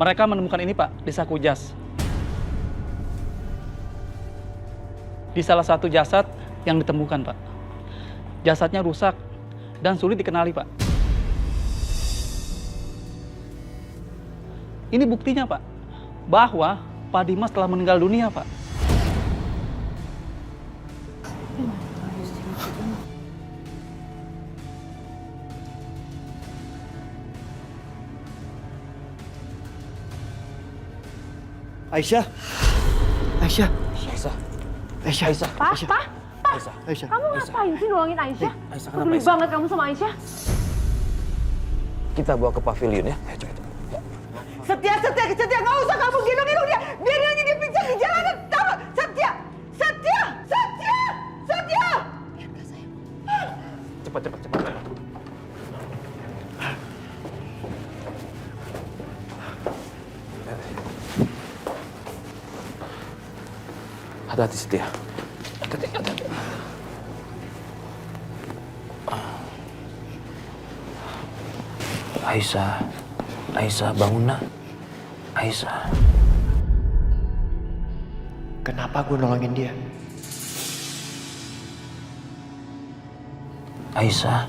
Mereka menemukan ini, Pak, di saku jas. Di salah satu jasad yang ditemukan, Pak. Jasadnya rusak dan sulit dikenali, Pak. Ini buktinya, Pak, bahwa Pak Dimas telah meninggal dunia, Pak. Aisyah. Aisyah. Aisyah. Aisyah. Aisyah. Pak, Aisyah. Pak, Pak, Aisyah. Aisyah. kamu ngapain sih nolongin Aisyah? Aisyah, kenapa, Peduli Aisyah? banget kamu sama Aisyah. Kita bawa ke pavilion ya. Ayo cepet. Setia, nggak usah kamu gendong-gendong dia. Biarin aja dia pingsan di jalanan. Tahu nggak? Setia. Cepat. Hati-hati Setia. Hati-hati. Aisyah bangun nak. Aisyah. Kenapa gue nolongin dia? Aisyah.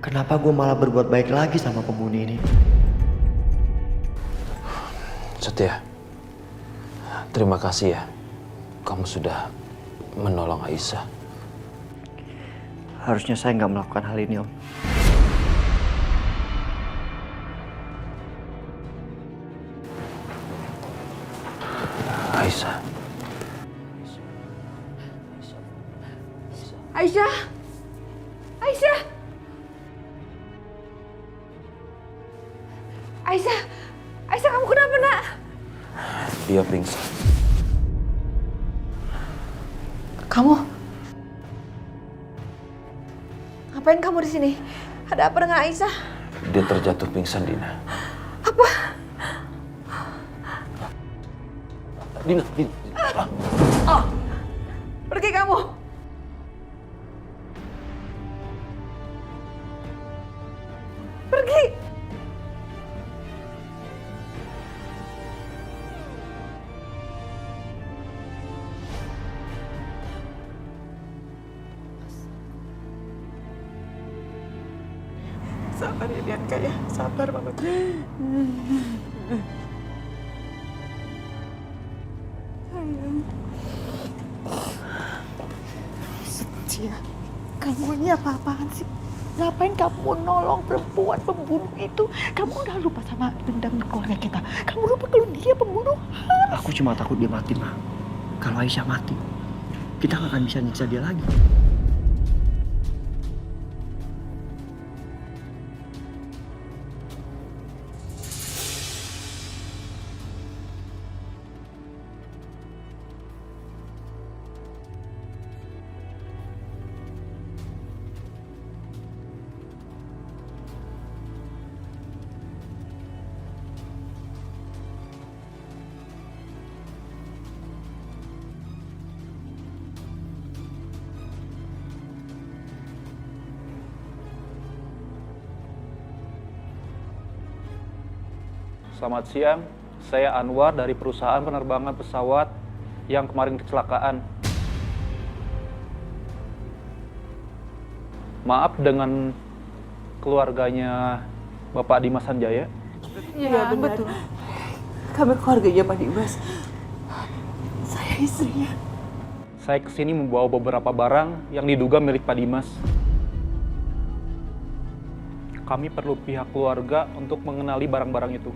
Kenapa gue malah berbuat baik lagi sama pembunuh ini? Setia. Terima kasih ya. Kamu sudah menolong Aisyah. Harusnya saya nggak melakukan hal ini, Om. Aisyah. Aisyah! Aisyah! Aisyah! Aisyah, kamu kenapa, nak? Dia pingsan. Kamu? Ngapain kamu di sini? Ada apa dengan Aisyah? Dia terjatuh pingsan, Dina. Apa? Dina. Pergi kamu! Pergi! Sabar ya Bianca ya. Sabar banget. Setia, kamu ini apa-apaan sih? Ngapain kamu nolong perempuan pembunuh itu? Kamu udah lupa sama dendam keluarga kita. Kamu lupa kalau dia pembunuh. Aku cuma takut dia mati, Ma. Kalau Aisyah mati, kita nggak akan bisa nyiksa dia lagi. Selamat siang, saya Anwar dari perusahaan penerbangan pesawat yang kemarin kecelakaan. Maaf dengan keluarganya Bapak Dimas Sanjaya. Iya betul. Kami keluarganya Pak Dimas. Saya istrinya. Saya kesini membawa beberapa barang yang diduga milik Pak Dimas. Kami perlu pihak keluarga untuk mengenali barang-barang itu.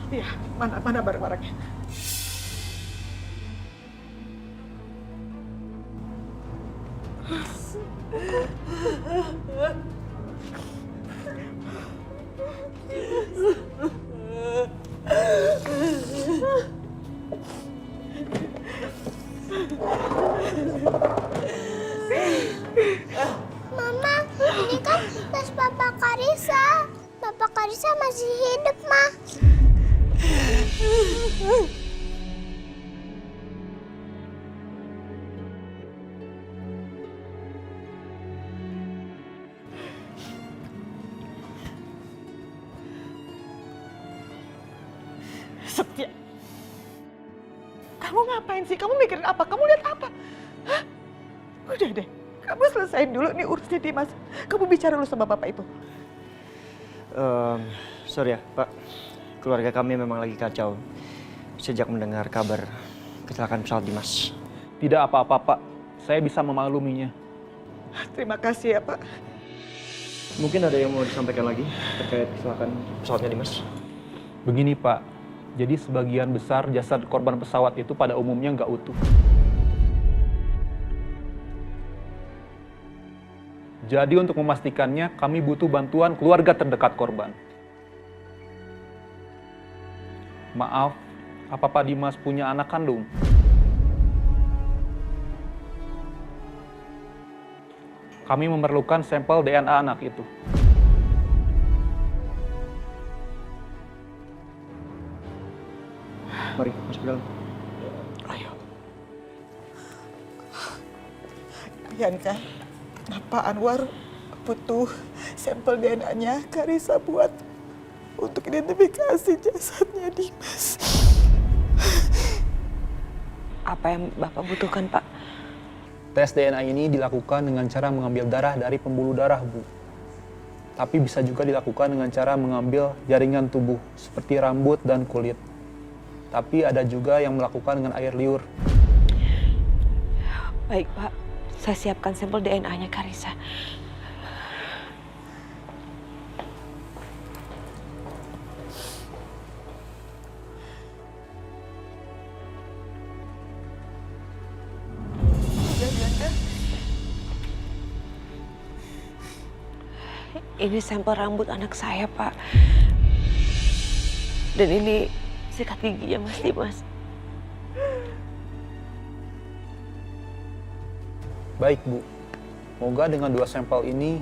Iya, mana barang-barangnya? Mama, ini kan tas Papa Karisa. Papa Karisa masih hidup, Ma. Setia. Kamu ngapain sih? Kamu mikirin apa? Kamu lihat apa? Hah? Udah deh. Kamu selesain dulu nih urusnya Dimas. Kamu bicara dulu sama bapak itu. Sorry ya, Pak. Keluarga kami memang lagi kacau sejak mendengar kabar kecelakaan pesawat Dimas. Tidak apa-apa, Pak. Saya bisa memakluminya. Terima kasih ya, Pak. Mungkin ada yang mau disampaikan lagi terkait kecelakaan pesawatnya Dimas? Begini, Pak. Jadi sebagian besar jasad korban pesawat itu pada umumnya nggak utuh. Jadi untuk memastikannya, kami butuh bantuan keluarga terdekat korban. Maaf, apa Pak Dimas punya anak kandung? Kami memerlukan sampel DNA anak itu. Mari, masuk ke dalam. Ayo. Bianca, Pak Anwar butuh sampel DNA-nya Karissa buat untuk identifikasi jasadnya Dimas. Apa yang Bapak butuhkan, Pak? Tes DNA ini dilakukan dengan cara mengambil darah dari pembuluh darah, Bu. Tapi bisa juga dilakukan dengan cara mengambil jaringan tubuh, seperti rambut dan kulit. Tapi ada juga yang melakukan dengan air liur. Baik, Pak. Saya siapkan sampel DNA-nya Karissa. Ini sampel rambut anak saya, Pak. Dan ini sikat giginya Mas Dimas. Baik, Bu. Semoga dengan 2 sampel ini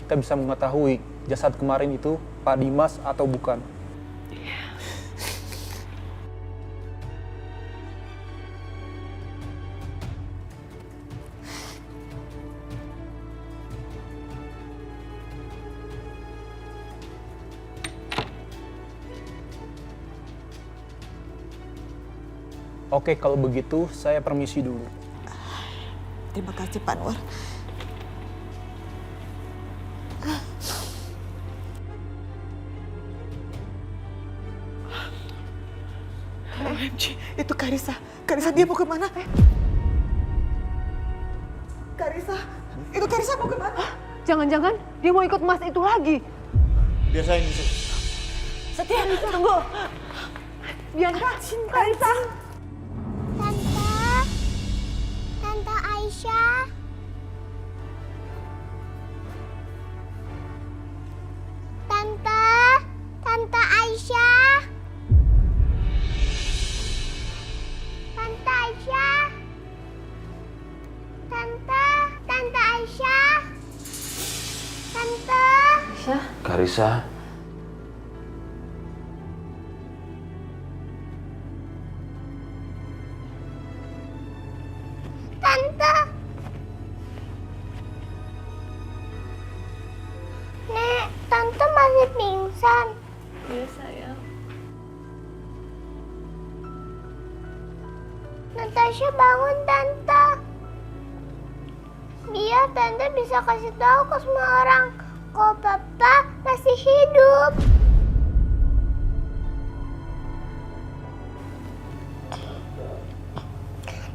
kita bisa mengetahui jasad kemarin itu Pak Dimas atau bukan. Oke, kalau begitu saya permisi dulu. Terima kasih, Pak Anwar. OMG, itu Karissa. Karissa, dia mau kemana? Karissa, itu Karissa mau kemana? Jangan-jangan dia mau ikut Mas itu lagi. Biasain itu. Setia, tunggu. Bianca, Karissa. Tante Aisyah. Tante Aisyah. Tante Aisyah. Tante Aisyah. Tante. Karissa, Tante. Nek, Tante masih pingsan. Iya, sayang. Natasha bangun, Tante. Biar Tante bisa kasih tahu ke semua orang kalau Papa masih hidup.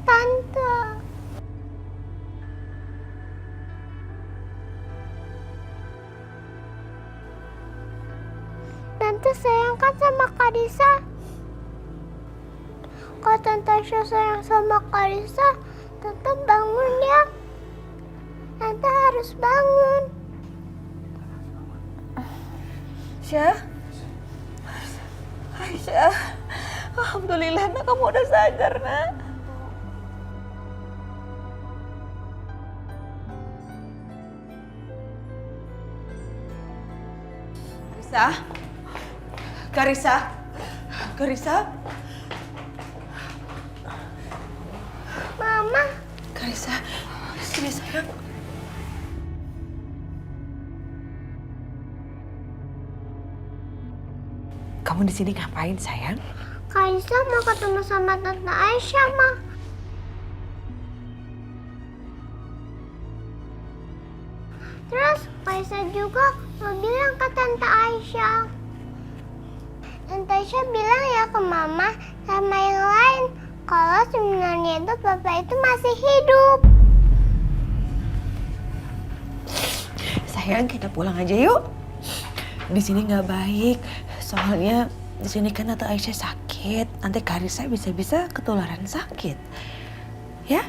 Tante. Tante sayang kan sama Karissa? Kalau Tante Aisyah sayang sama Karissa, Tante bangun ya. Tante harus bangun. Aisyah? Aisyah, alhamdulillah nak, kamu udah sadar, nak. Karissa? Mama, Karissa, sini sayang. Kamu di sini ngapain, sayang? Kalisa mau ketemu sama Tante Aisyah, Ma. Terus Kalisa juga mau bilang ke Tante Aisyah. Tante Aisyah bilang ya ke Mama sama yang lain kalau sebenarnya itu Papa itu masih hidup. Sayang, kita pulang aja yuk. Di sini nggak baik. Soalnya di sini kan Tante Aisyah sakit. Nanti Karisa bisa-bisa ketularan sakit. Ya?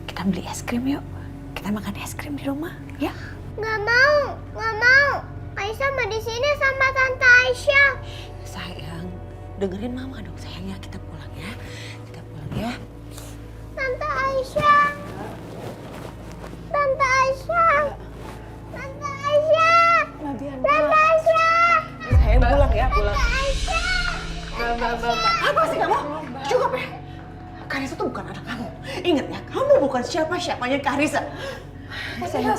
Kita beli es krim yuk. Kita makan es krim di rumah, ya? Nggak mau. Kalisa mau di sini sama Tante Aisyah. Sayang, dengerin Mama dong sayang ya. Kita pulang ya. Kita pulang ya. Tante Aisyah. Tante Aisyah. Tante Aisyah. Tante Aisyah. Sayang pulang ya, pulang. Tante Aisyah. Apa sih kamu? Cukup ya. Karisa tuh bukan anak kamu. Ingat ya, kamu bukan siapa-siapanya Karisa. Saya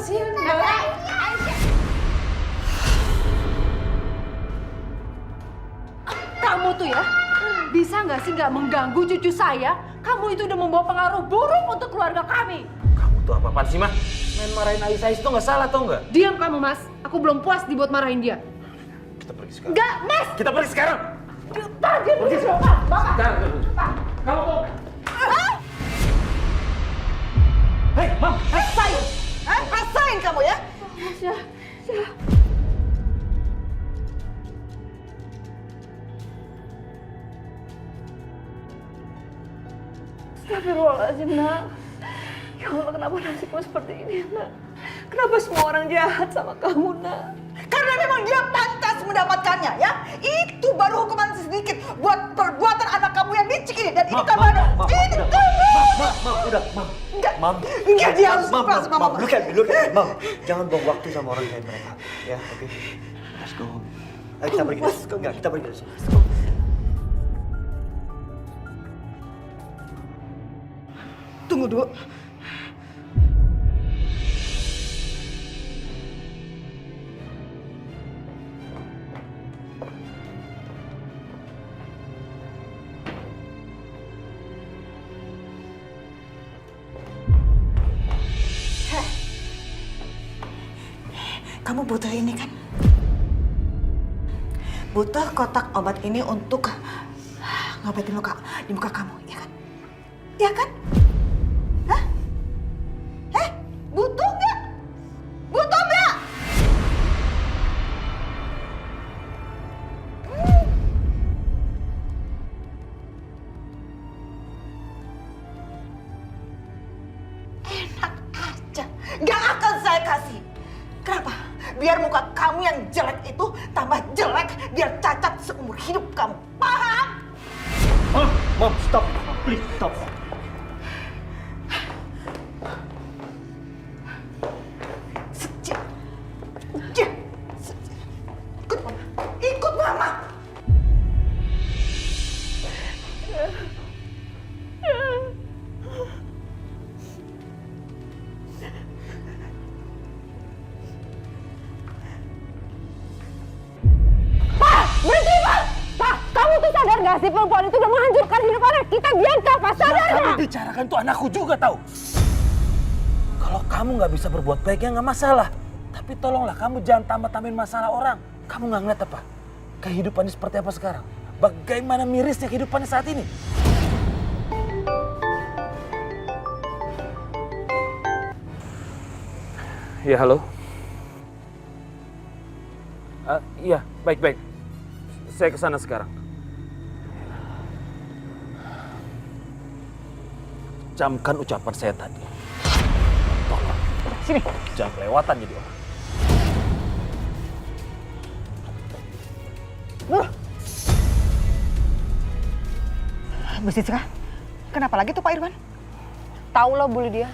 Kamu tuh ya, bisa nggak sih nggak mengganggu cucu saya? Kamu itu udah membawa pengaruh buruk untuk keluarga kami. Kamu tuh apa-apaan sih, Mah? Main marahin Aisyah itu nggak salah, tau nggak? Diam kamu, Mas. Aku belum puas dibuat marahin dia. Kita pergi sekarang. Nggak, Mas! Kita pergi sekarang. Pak, dia pergi sekarang. Pak, Sekarang. Kamu mau? Hei, Mam! Rasain! Rasain kamu ya! Astagfirullahaladzim, Nak. Ya Allah, kenapa nasibmu seperti ini, Nak? Kenapa semua orang jahat sama kamu, Nak? Karena memang dia pantas mendapatkannya ya. Itu baru hukuman sedikit buat perbuatan anak kamu yang licik ini. Dan ini kamu ada. Ini kamu. Udah, Mam. Enggak, enggak dia harus ikhlas sama Mama. Look at me, Mam. Jangan buang waktu sama orang kayak mereka. Ya, oke. Let's go. Ayo kita pergi. Enggak, kita pergi dari sini. Let's go. Tunggu dulu. Kamu butuh ini kan? Butuh kotak obat ini untuk ngobatin luka di muka kamu, ya kan? Ya kan? Hah? Butuh nggak? Butuh nggak? Enak aja. Nggak akan saya kasih. Kenapa? Biar muka kamu yang jelek itu tambah jelek, biar cacat seumur hidup kamu. Paham? Mam, stop. Please, stop. Sejak. Ikut Mama. Ikut Mama. Berhenti, Pak! Pak, kamu tuh sadar nggak sih perempuan itu udah menghancurkan hidup anak kita, Bianca, Pak? Sadar Yang nggak? kamu bicarakan tuh anakku juga tahu. Kalau kamu nggak bisa berbuat baik ya nggak masalah. Tapi tolonglah kamu jangan tambah-tambahin masalah orang. Kamu nggak ngeliat apa? Kehidupannya seperti apa sekarang? Bagaimana mirisnya kehidupannya saat ini? Ya, halo. Iya, baik-baik. Saya ke sana sekarang. Camkan ucapan saya tadi. Tolong. Sini. Jangan kelewatan jadi orang. Bu Siska, kenapa lagi tuh Pak Irwan? Tahu lah Bu Lydia.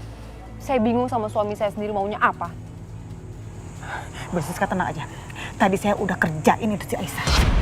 Saya bingung sama suami saya sendiri maunya apa. Bu Siska tenang aja. Tadi saya udah kerjain itu si Aisyah.